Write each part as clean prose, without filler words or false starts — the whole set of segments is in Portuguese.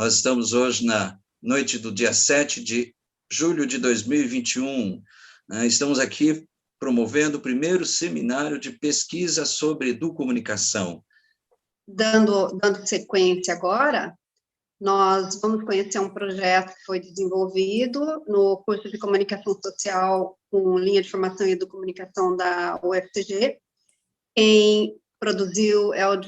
Nós estamos hoje na noite do dia 7 de julho de 2021. Estamos aqui promovendo o primeiro seminário de pesquisa sobre educomunicação. Dando sequência agora, nós vamos conhecer um projeto que foi desenvolvido no curso de Comunicação Social com linha de formação em Educomunicação da UFCG. Quem produziu é o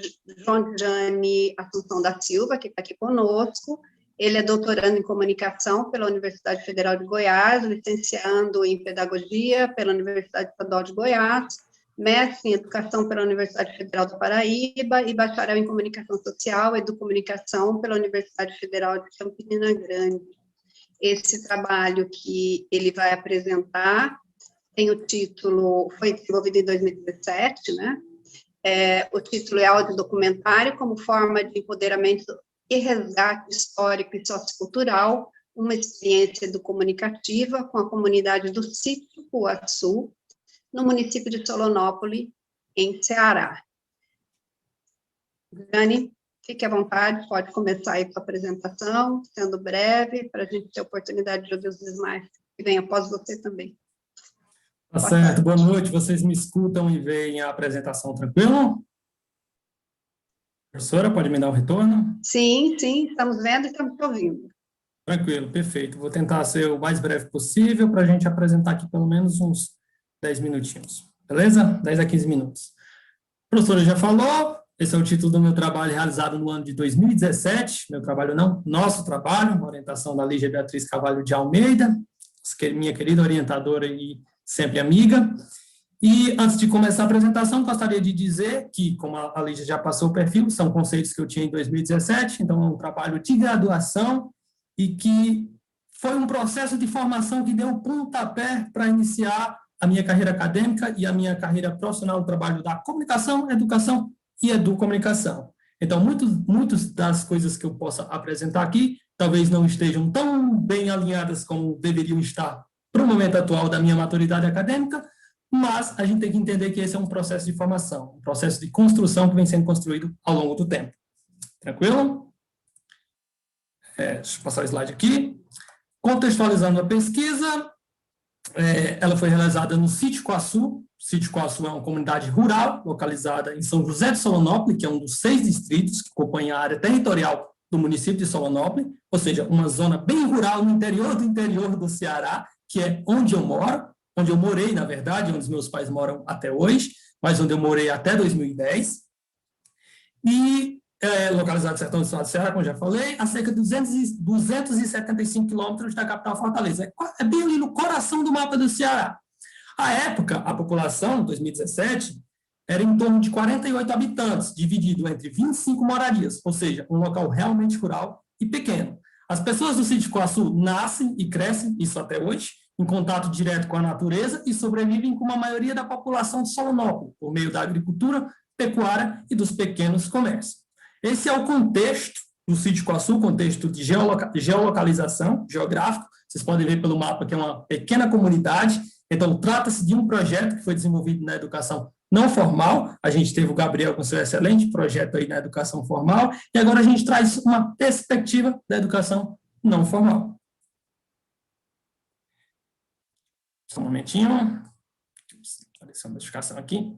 João Jane Assunção da Silva, que está aqui conosco. Ele é doutorando em Comunicação pela Universidade Federal de Goiás, licenciando em Pedagogia pela Universidade Estadual de Goiás, mestre em Educação pela Universidade Federal do Paraíba e bacharel em Comunicação Social e Educomunicação pela Universidade Federal de Campina Grande. Esse trabalho que ele vai apresentar tem o título, foi desenvolvido em 2017, né? O título é Audiodocumentário como forma de empoderamento e resgate histórico e sociocultural, uma experiência educomunicativa com a comunidade do Sítio Cuaçu, no município de Solonópolis, em Ceará. Jane, fique à vontade, pode começar aí com a apresentação, sendo breve, para a gente ter a oportunidade de ouvir os demais que vêm após você também. Tá certo, boa noite, vocês me escutam e veem a apresentação tranquilo? Professora, pode me dar um retorno? Sim, estamos vendo e estamos te ouvindo. Tranquilo, perfeito. Vou tentar ser o mais breve possível para a gente apresentar aqui pelo menos uns 10 minutinhos, beleza? 10 a 15 minutos. A professora já falou, esse é o título do meu trabalho realizado no ano de 2017, meu trabalho não, nosso trabalho, uma orientação da Lígia Beatriz Carvalho de Almeida, minha querida orientadora e sempre amiga. E antes de começar a apresentação, gostaria de dizer que, como a Lígia já passou o perfil, são conceitos que eu tinha em 2017, então é um trabalho de graduação e que foi um processo de formação que deu o pontapé para iniciar a minha carreira acadêmica e a minha carreira profissional no trabalho da comunicação, educação e educomunicação. Então, muitas das coisas que eu possa apresentar aqui talvez não estejam tão bem alinhadas como deveriam estar para o momento atual da minha maturidade acadêmica, mas a gente tem que entender que esse é um processo de formação, um processo de construção que vem sendo construído ao longo do tempo. Tranquilo? Deixa eu passar o slide aqui. Contextualizando a pesquisa, ela foi realizada no Sítio Cuaçu. Sítio Cuaçu é uma comunidade rural localizada em São José de Solonópolis, que é um dos 6 distritos que compõem a área territorial do município de Solonópolis, ou seja, uma zona bem rural no interior do Ceará, que é onde eu moro, onde eu morei, na verdade, onde os meus pais moram até hoje, mas onde eu morei até 2010, e localizado no sertão do estado do Ceará, como já falei, a cerca de 275 quilômetros da capital Fortaleza. É bem ali no coração do mapa do Ceará. À época, a população, em 2017, era em torno de 48 habitantes, dividido entre 25 moradias, ou seja, um local realmente rural e pequeno. As pessoas do Sítio Cuaçu nascem e crescem, isso até hoje, em contato direto com a natureza e sobrevivem como a maioria da população de Solonópolis, por meio da agricultura, pecuária e dos pequenos comércios. Esse é o contexto do Sítio Cuaçu, contexto de geolocalização, geográfico. Vocês podem ver pelo mapa que é uma pequena comunidade. Então, trata-se de um projeto que foi desenvolvido na educação não formal. A gente teve o Gabriel com seu excelente projeto aí na educação formal, e agora a gente traz uma perspectiva da educação não formal. Só um momentinho. Apareceu uma notificação aqui.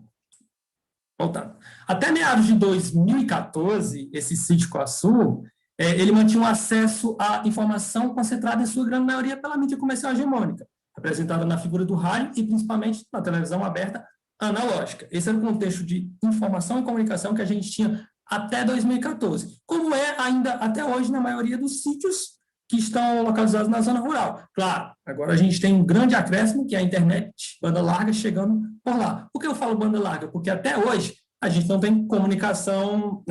Voltando. Até meados de 2014, esse Sítio Cuaçu, ele mantinha um acesso à informação concentrada em sua grande maioria pela mídia comercial hegemônica, representada na figura do rádio e principalmente na televisão aberta analógica. Esse era o contexto de informação e comunicação que a gente tinha até 2014, como é ainda até hoje na maioria dos sítios que estão localizados na zona rural. Claro, agora a gente tem um grande acréscimo, que é a internet, banda larga, chegando por lá. Por que eu falo banda larga? Porque até hoje a gente não tem comunicação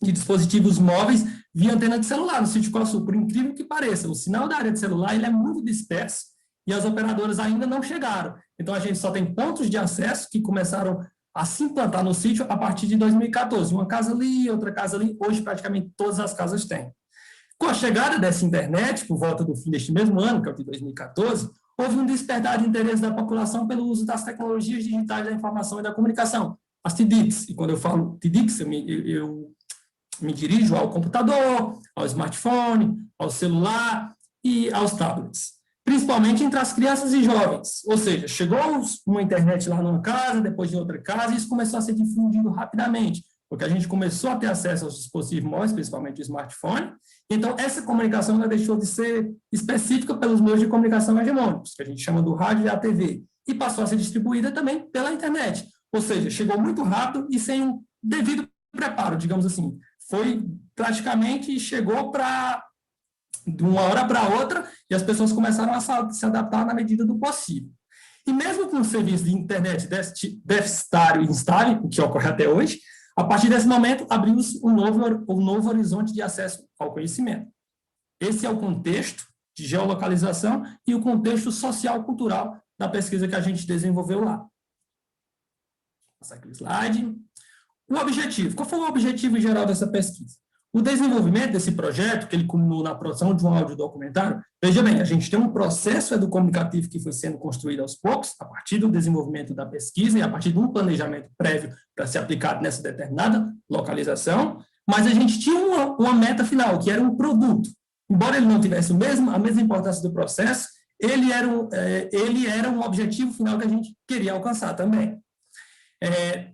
de dispositivos móveis via antena de celular no Sítio Cuaçu, por incrível que pareça. O sinal da área de celular ele é muito disperso e as operadoras ainda não chegaram. Então, a gente só tem pontos de acesso que começaram a se implantar no sítio a partir de 2014. Uma casa ali, outra casa ali. Hoje, praticamente, todas as casas têm. Com a chegada dessa internet, por volta do fim deste mesmo ano, que é o de 2014, houve um despertar de interesse da população pelo uso das tecnologias digitais da informação e da comunicação, as TDICs. E quando eu falo TDICs, eu Me dirijo ao computador, ao smartphone, ao celular e aos tablets, principalmente entre as crianças e jovens. Ou seja, chegou uma internet lá numa casa, depois de outra casa, e isso começou a ser difundido rapidamente, porque a gente começou a ter acesso aos dispositivos móveis, principalmente o smartphone. Então, essa comunicação já deixou de ser específica pelos meios de comunicação hegemônicos, que a gente chama do rádio e a TV, e passou a ser distribuída também pela internet. Ou seja, chegou muito rápido e sem um devido preparo, digamos assim. Foi praticamente, chegou de uma hora para outra, e as pessoas começaram a se adaptar na medida do possível. E mesmo com o serviço de internet deficitário e instável, o que ocorre até hoje, a partir desse momento, abriu-se um novo horizonte de acesso ao conhecimento. Esse é o contexto de geolocalização e o contexto social-cultural da pesquisa que a gente desenvolveu lá. Vou passar aqui o slide. O objetivo. Qual foi o objetivo geral dessa pesquisa? O desenvolvimento desse projeto, que ele culminou na produção de um audiodocumentário, veja bem, a gente tem um processo educomunicativo que foi sendo construído aos poucos, a partir do desenvolvimento da pesquisa e a partir de um planejamento prévio para ser aplicado nessa determinada localização, mas a gente tinha uma meta final, que era um produto. Embora ele não tivesse a mesma importância do processo, ele era um objetivo final que a gente queria alcançar também.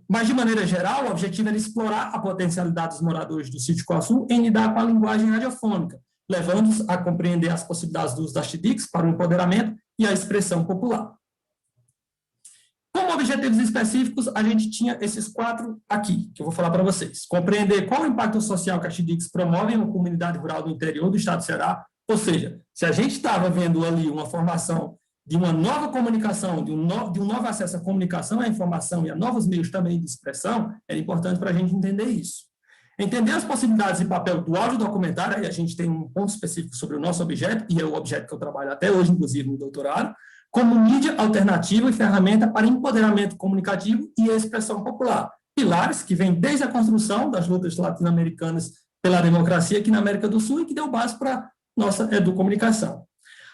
Mas, de maneira geral, o objetivo era explorar a potencialidade dos moradores do Sítio Quaçu em lidar com a linguagem radiofônica, levando-os a compreender as possibilidades do uso das TDICs para o empoderamento e a expressão popular. Como objetivos específicos, a gente tinha esses 4 aqui, que eu vou falar para vocês. Compreender qual o impacto social que as TDICs promovem na comunidade rural do interior do estado do Ceará, ou seja, se a gente estava vendo ali uma formação de uma nova comunicação, de um novo acesso à comunicação, à informação e a novos meios também de expressão, era importante para a gente entender isso. Entender as possibilidades e papel do audiodocumentário, aí a gente tem um ponto específico sobre o nosso objeto, e é o objeto que eu trabalho até hoje, inclusive no doutorado, como mídia alternativa e ferramenta para empoderamento comunicativo e expressão popular. Pilares que vêm desde a construção das lutas latino-americanas pela democracia aqui na América do Sul e que deu base para a nossa educomunicação.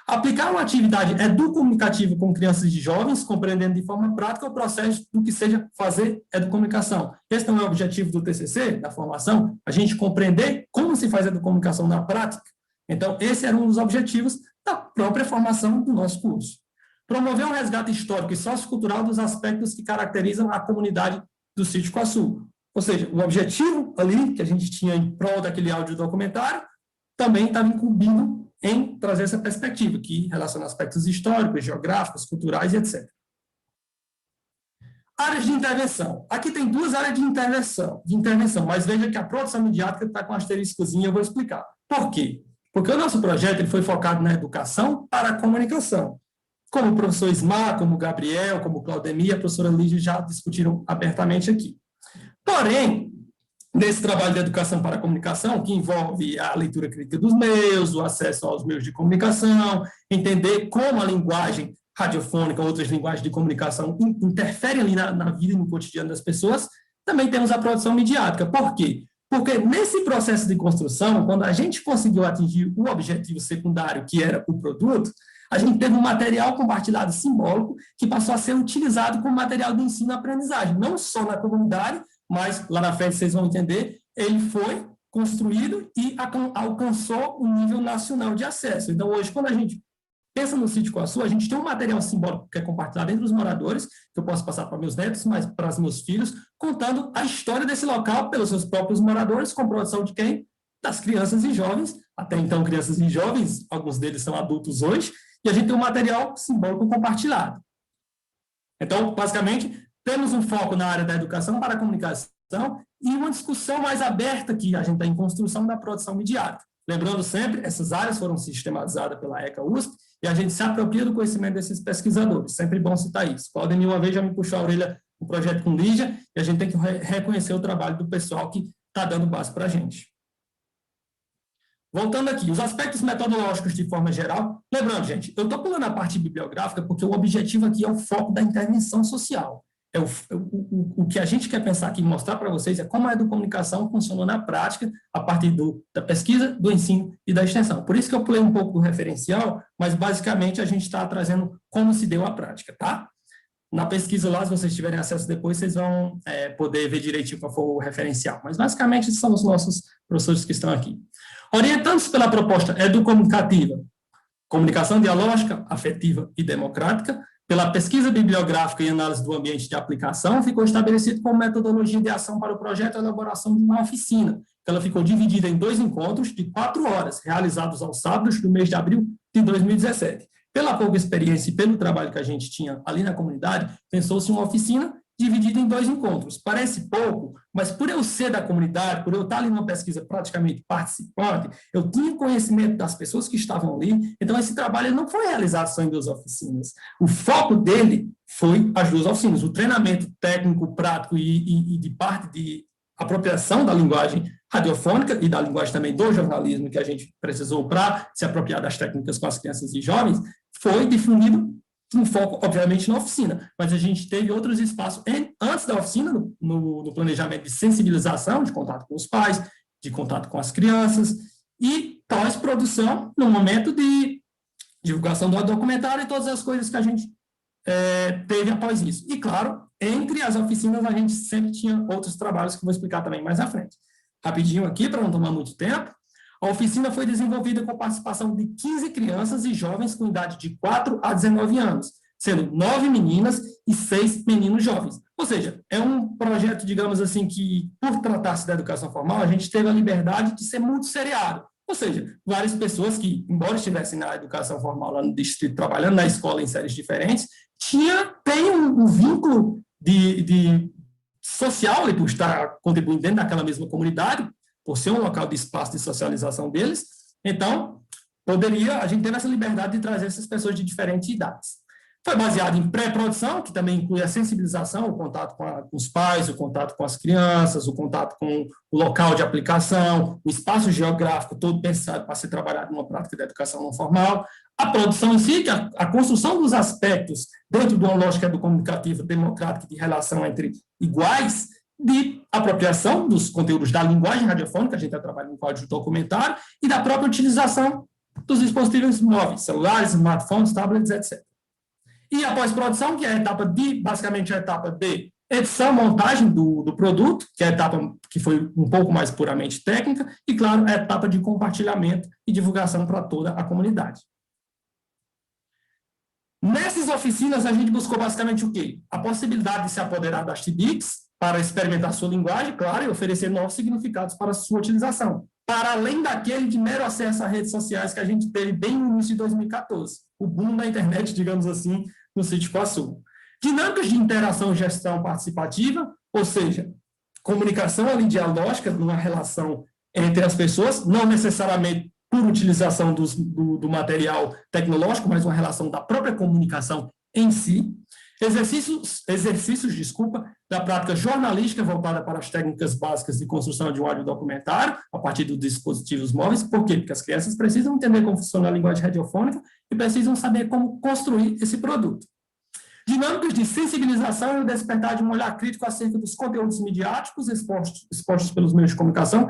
Aplicar uma atividade educomunicativa com crianças e jovens, compreendendo de forma prática o processo do que seja fazer educomunicação. Esse não é o objetivo do TCC, da formação, a gente compreender como se faz educomunicação na prática. Então, esse era um dos objetivos da própria formação do nosso curso. Promover um resgate histórico e sociocultural dos aspectos que caracterizam a comunidade do Sítio Quaçu. Ou seja, o objetivo ali, que a gente tinha em prol daquele audiodocumentário, também estava incumbido em trazer essa perspectiva, que relaciona aspectos históricos, geográficos, culturais e etc. Áreas de intervenção. Aqui tem 2 áreas de intervenção, mas veja que a produção midiática está com um asteriscozinho, eu vou explicar. Por quê? Porque o nosso projeto ele foi focado na educação para a comunicação. Como o professor Ismar, como o Gabriel, como o Claudemir e a professora Lígia já discutiram abertamente aqui. Porém, nesse trabalho de educação para a comunicação, que envolve a leitura crítica dos meios, o acesso aos meios de comunicação, entender como a linguagem radiofônica, outras linguagens de comunicação interferem ali na vida e no cotidiano das pessoas, também temos a produção midiática. Por quê? Porque nesse processo de construção, quando a gente conseguiu atingir o objetivo secundário, que era o produto, a gente teve um material compartilhado simbólico que passou a ser utilizado como material de ensino e aprendizagem, não só na comunidade, mas lá na frente vocês vão entender, ele foi construído e alcançou um nível nacional de acesso. Então, hoje, quando a gente pensa no Sítio Quaçu, a gente tem um material simbólico que é compartilhado entre os moradores, que eu posso passar para meus netos, mas para os meus filhos, contando a história desse local pelos seus próprios moradores, com produção de quem? Das crianças e jovens, até então crianças e jovens, alguns deles são adultos hoje, e a gente tem um material simbólico compartilhado. Então, basicamente, temos um foco na área da educação para a comunicação e uma discussão mais aberta que a gente está em construção da produção midiática. Lembrando sempre, essas áreas foram sistematizadas pela ECA USP e a gente se apropria do conhecimento desses pesquisadores. Sempre bom citar isso. Claudemir uma vez já me puxou a orelha no projeto com Lígia e a gente tem que reconhecer o trabalho do pessoal que está dando base para a gente. Voltando aqui, os aspectos metodológicos de forma geral. Lembrando, gente, eu estou pulando a parte bibliográfica porque o objetivo aqui é o foco da intervenção social. O que a gente quer pensar aqui e mostrar para vocês é como a educomunicação funcionou na prática a partir da pesquisa, do ensino e da extensão. Por isso que eu pulei um pouco do referencial, mas basicamente a gente está trazendo como se deu a prática, tá? Na pesquisa lá, se vocês tiverem acesso depois, vocês vão poder ver direitinho qual for o referencial. Mas, basicamente, são os nossos professores que estão aqui. Orientando-se pela proposta educomunicativa, comunicação dialógica, afetiva e democrática, pela pesquisa bibliográfica e análise do ambiente de aplicação, ficou estabelecido como metodologia de ação para o projeto a elaboração de uma oficina. Ela ficou dividida em 2 encontros de 4 horas, realizados aos sábados do mês de abril de 2017. Pela pouca experiência e pelo trabalho que a gente tinha ali na comunidade, pensou-se uma oficina dividida em 2 encontros. Parece pouco, mas por eu ser da comunidade, por eu estar ali numa pesquisa praticamente participante, eu tinha conhecimento das pessoas que estavam ali, então esse trabalho não foi realizado só em 2 oficinas. O foco dele foi as 2 oficinas, o treinamento técnico, prático e de parte de apropriação da linguagem radiofônica e da linguagem também do jornalismo que a gente precisou para se apropriar das técnicas com as crianças e jovens, foi difundido um foco, obviamente, na oficina, mas a gente teve outros espaços antes da oficina, no planejamento de sensibilização, de contato com os pais, de contato com as crianças, e pós-produção, no momento de divulgação do documentário e todas as coisas que a gente teve após isso. E, claro, entre as oficinas, a gente sempre tinha outros trabalhos que eu vou explicar também mais à frente. Rapidinho aqui, para não tomar muito tempo, a oficina foi desenvolvida com participação de 15 crianças e jovens com idade de 4 a 19 anos, sendo 9 meninas e 6 meninos jovens. Ou seja, é um projeto, digamos assim, que, por tratar-se da educação formal, a gente teve a liberdade de ser multisseriado. Ou seja, várias pessoas que, embora estivessem na educação formal lá no distrito, trabalhando na escola em séries diferentes, tem um vínculo de social, por estar contribuindo dentro daquela mesma comunidade, por ser um local de espaço de socialização deles. Então, a gente teve essa liberdade de trazer essas pessoas de diferentes idades. Foi baseado em pré-produção, que também inclui a sensibilização, o contato com os pais, o contato com as crianças, o contato com o local de aplicação, o espaço geográfico todo pensado para ser trabalhado numa prática de educação não formal. A produção em si, que a construção dos aspectos dentro de uma lógica comunicativa democrática de relação entre iguais, de apropriação dos conteúdos da linguagem radiofônica, a gente está trabalhando com código documentário, e da própria utilização dos dispositivos móveis, celulares, smartphones, tablets, etc. E a pós-produção, que é a etapa basicamente a etapa de edição, montagem do produto, que é a etapa que foi um pouco mais puramente técnica, e, claro, a etapa de compartilhamento e divulgação para toda a comunidade. Nessas oficinas, a gente buscou basicamente o quê? A possibilidade de se apoderar das TDICs para experimentar sua linguagem, claro, e oferecer novos significados para sua utilização, para além daquele de mero acesso às redes sociais que a gente teve bem no início de 2014, o boom da internet, digamos assim, no Sítio Quaçu. Dinâmicas de interação e gestão participativa, ou seja, comunicação ali dialógica, numa relação entre as pessoas, não necessariamente por utilização do material tecnológico, mas uma relação da própria comunicação em si. Exercícios, da prática jornalística voltada para as técnicas básicas de construção de um audiodocumentário, a partir dos dispositivos móveis. Por quê? Porque as crianças precisam entender como funciona a linguagem radiofônica e precisam saber como construir esse produto. Dinâmicas de sensibilização e despertar de um olhar crítico acerca dos conteúdos midiáticos expostos pelos meios de comunicação,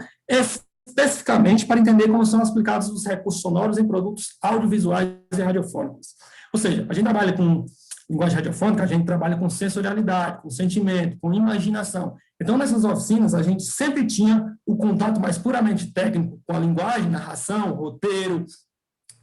especificamente para entender como são aplicados os recursos sonoros em produtos audiovisuais e radiofônicos. Ou seja, a gente trabalha com linguagem radiofônica, a gente trabalha com sensorialidade, com sentimento, com imaginação. Então, nessas oficinas, a gente sempre tinha o contato mais puramente técnico com a linguagem, narração, roteiro,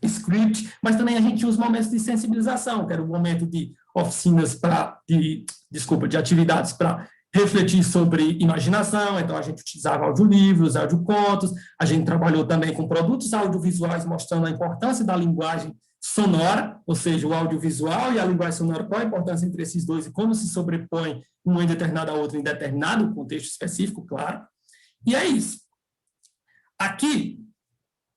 script, mas também a gente tinha os momentos de sensibilização, que era o momento de oficinas de atividades para refletir sobre imaginação. Então a gente utilizava audiolivros, audiocontos, a gente trabalhou também com produtos audiovisuais mostrando a importância da linguagem sonora, ou seja, o audiovisual e a linguagem sonora, qual a importância entre esses dois e como se sobrepõe uma em determinada a outra em determinado contexto específico, claro. E é isso. Aqui,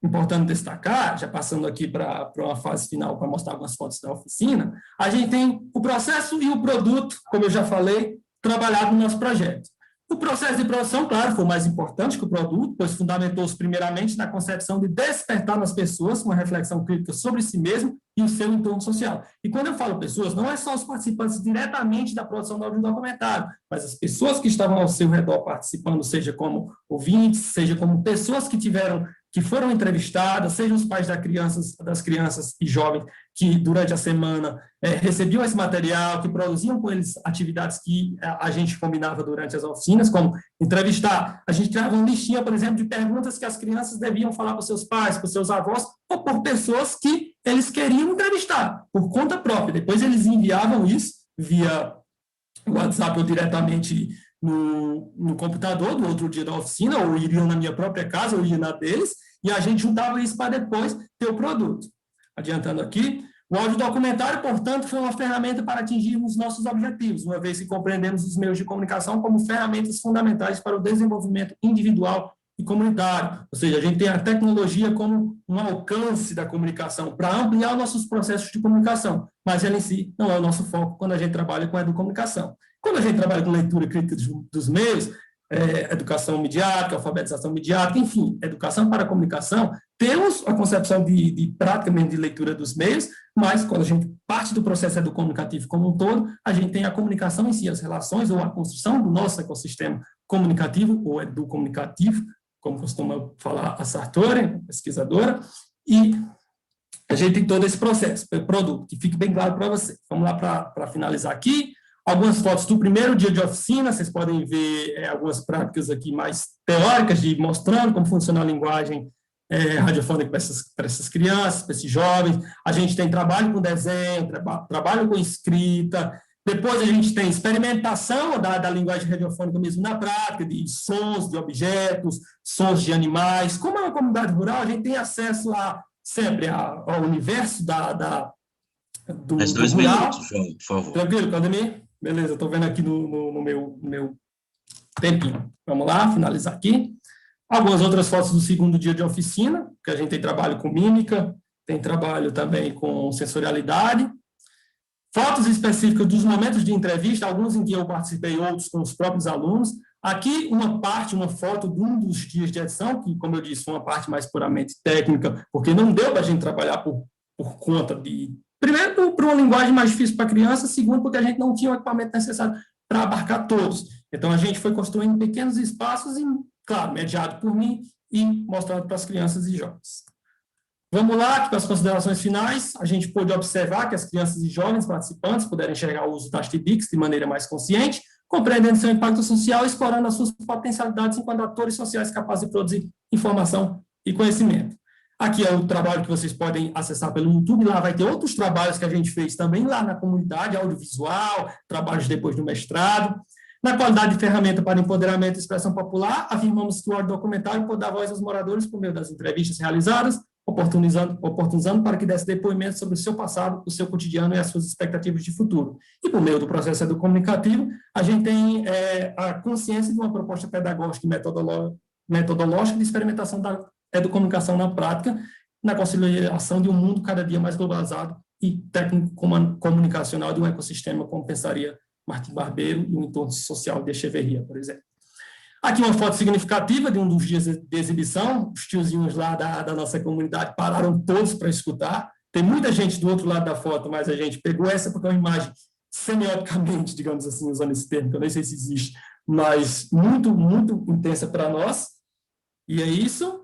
importante destacar, já passando aqui para uma fase final para mostrar algumas fotos da oficina, a gente tem o processo e o produto, como eu já falei, trabalhado no nosso projeto. O processo de produção, claro, foi mais importante que o produto, pois fundamentou-se primeiramente na concepção de despertar nas pessoas uma reflexão crítica sobre si mesmo e o seu entorno social. E quando eu falo pessoas, não é só os participantes diretamente da produção do audiodocumentário, mas as pessoas que estavam ao seu redor participando, seja como ouvintes, seja como pessoas que tiveram que foram entrevistadas, sejam os pais das crianças e jovens que, durante a semana, recebiam esse material, que produziam com eles atividades que a gente combinava durante as oficinas, como entrevistar. A gente criava uma listinha, por exemplo, de perguntas que as crianças deviam falar para os seus pais, para os seus avós, ou por pessoas que eles queriam entrevistar, por conta própria. Depois eles enviavam isso via WhatsApp ou diretamente no computador do outro dia da oficina, ou iriam na minha própria casa, ou ia na deles, e a gente juntava isso para depois ter o produto. Adiantando aqui, o audiodocumentário, portanto, foi uma ferramenta para atingirmos nossos objetivos, uma vez que compreendemos os meios de comunicação como ferramentas fundamentais para o desenvolvimento individual e comunitário. Ou seja, a gente tem a tecnologia como um alcance da comunicação para ampliar nossos processos de comunicação, mas ela em si não é o nosso foco quando a gente trabalha com a educomunicação. Quando a gente trabalha com leitura crítica dos meios, educação midiática, alfabetização midiática, enfim, educação para a comunicação, temos a concepção de praticamente de leitura dos meios, mas quando a gente parte do processo educomunicativo como um todo, a gente tem a comunicação em si, as relações ou a construção do nosso ecossistema comunicativo ou educomunicativo, como costuma falar a Sartori, pesquisadora, e a gente tem todo esse processo, produto, que fique bem claro para você. Vamos lá para finalizar aqui. Algumas fotos do primeiro dia de oficina, vocês podem ver algumas práticas aqui mais teóricas, mostrando como funciona a linguagem radiofônica para essas crianças, para esses jovens. A gente tem trabalho com desenho, trabalho com escrita. Depois a gente tem experimentação da linguagem radiofônica mesmo na prática, de sons de objetos, sons de animais. Como é uma comunidade rural, a gente tem acesso sempre ao universo do Mais 2 rural. minutos, João, por favor. Tranquilo, Claudemir? Beleza, estou vendo aqui no meu tempinho. Vamos lá, finalizar aqui. Algumas outras fotos do segundo dia de oficina, que a gente tem trabalho com mímica, tem trabalho também com sensorialidade. Fotos específicas dos momentos de entrevista, alguns em que eu participei, outros com os próprios alunos. Aqui, uma foto de um dos dias de edição, que, como eu disse, foi uma parte mais puramente técnica, porque não deu para a gente trabalhar por conta de... Primeiro, por uma linguagem mais difícil para a criança, segundo, porque a gente não tinha o equipamento necessário para abarcar todos. Então, a gente foi construindo pequenos espaços, e, claro, mediado por mim e mostrando para as crianças e jovens. Vamos lá, aqui para as considerações finais. A gente pôde observar que as crianças e jovens participantes puderam enxergar o uso das TBICs de maneira mais consciente, compreendendo seu impacto social e explorando as suas potencialidades enquanto atores sociais capazes de produzir informação e conhecimento. Aqui é o trabalho que vocês podem acessar pelo YouTube, lá vai ter outros trabalhos que a gente fez também lá na comunidade, audiovisual, trabalhos depois do mestrado. Na qualidade de ferramenta para empoderamento e expressão popular, afirmamos que o audiodocumentário pode dar voz aos moradores por meio das entrevistas realizadas, oportunizando para que desse depoimento sobre o seu passado, o seu cotidiano e as suas expectativas de futuro. E por meio do processo educomunicativo, a gente tem a consciência de uma proposta pedagógica e metodológica de experimentação da educomunicação na prática, na conciliação de um mundo cada dia mais globalizado e técnico-comunicacional de um ecossistema, como pensaria Martim Barbeiro e o entorno social de Echeverria, por exemplo. Aqui uma foto significativa de um dos dias de exibição, os tiozinhos lá da nossa comunidade pararam todos para escutar. Tem muita gente do outro lado da foto, mas a gente pegou essa porque é uma imagem semioticamente, digamos assim, usando esse termo, que eu nem sei se existe, mas muito, muito intensa para nós. E é isso.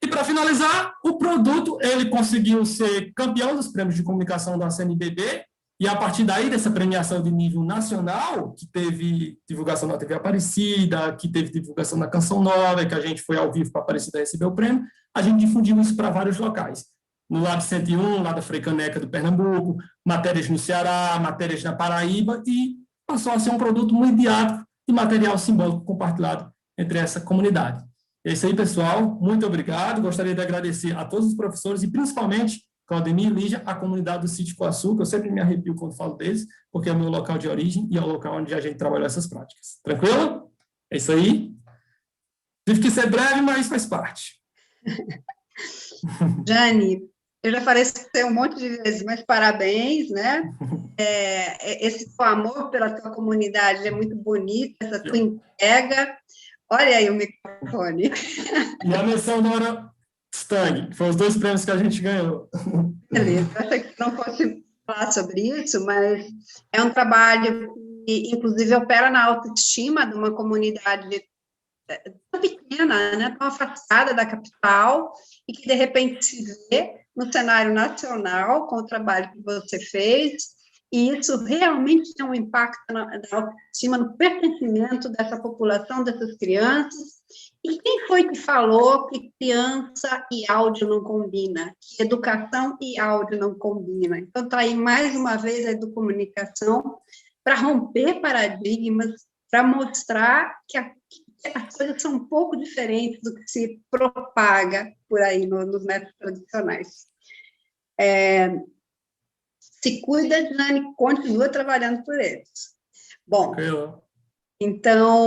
E para finalizar, o produto, ele conseguiu ser campeão dos prêmios de comunicação da CNBB, e a partir daí, dessa premiação de nível nacional, que teve divulgação na TV Aparecida, que teve divulgação na Canção Nova, que a gente foi ao vivo para Aparecida receber o prêmio, a gente difundiu isso para vários locais. No Lab 101, lá da Freicaneca do Pernambuco, matérias no Ceará, matérias na Paraíba, e passou a ser um produto muito didático e material simbólico compartilhado entre essa comunidade. É isso aí, pessoal. Muito obrigado. Gostaria de agradecer a todos os professores e, principalmente, Claudemir e Lígia, a comunidade do Sítio Coaçu, que eu sempre me arrepio quando falo deles, porque é o meu local de origem e é o local onde a gente trabalhou essas práticas. Tranquilo? É isso aí. Tive que ser breve, mas faz parte. Jane, eu já falei isso um monte de vezes, mas parabéns, né? Esse teu amor pela tua comunidade é muito bonito, essa tua entrega. Olha aí o microfone. E a menção Nora Stang, que foram os 2 prêmios que a gente ganhou. Beleza, eu achei que não fosse falar sobre isso, mas é um trabalho que, inclusive, opera na autoestima de uma comunidade tão pequena, né, tão afastada da capital, e que, de repente, se vê no cenário nacional, com o trabalho que você fez, e isso realmente tem um impacto na autoestima, no pertencimento dessa população, dessas crianças. E quem foi que falou que criança e áudio não combina, que educação e áudio não combinam? Então, está aí, mais uma vez, a educomunicação para romper paradigmas, para mostrar que as coisas são um pouco diferentes do que se propaga por aí nos métodos tradicionais. Se cuida, Jane, continua trabalhando por eles. Bom, então...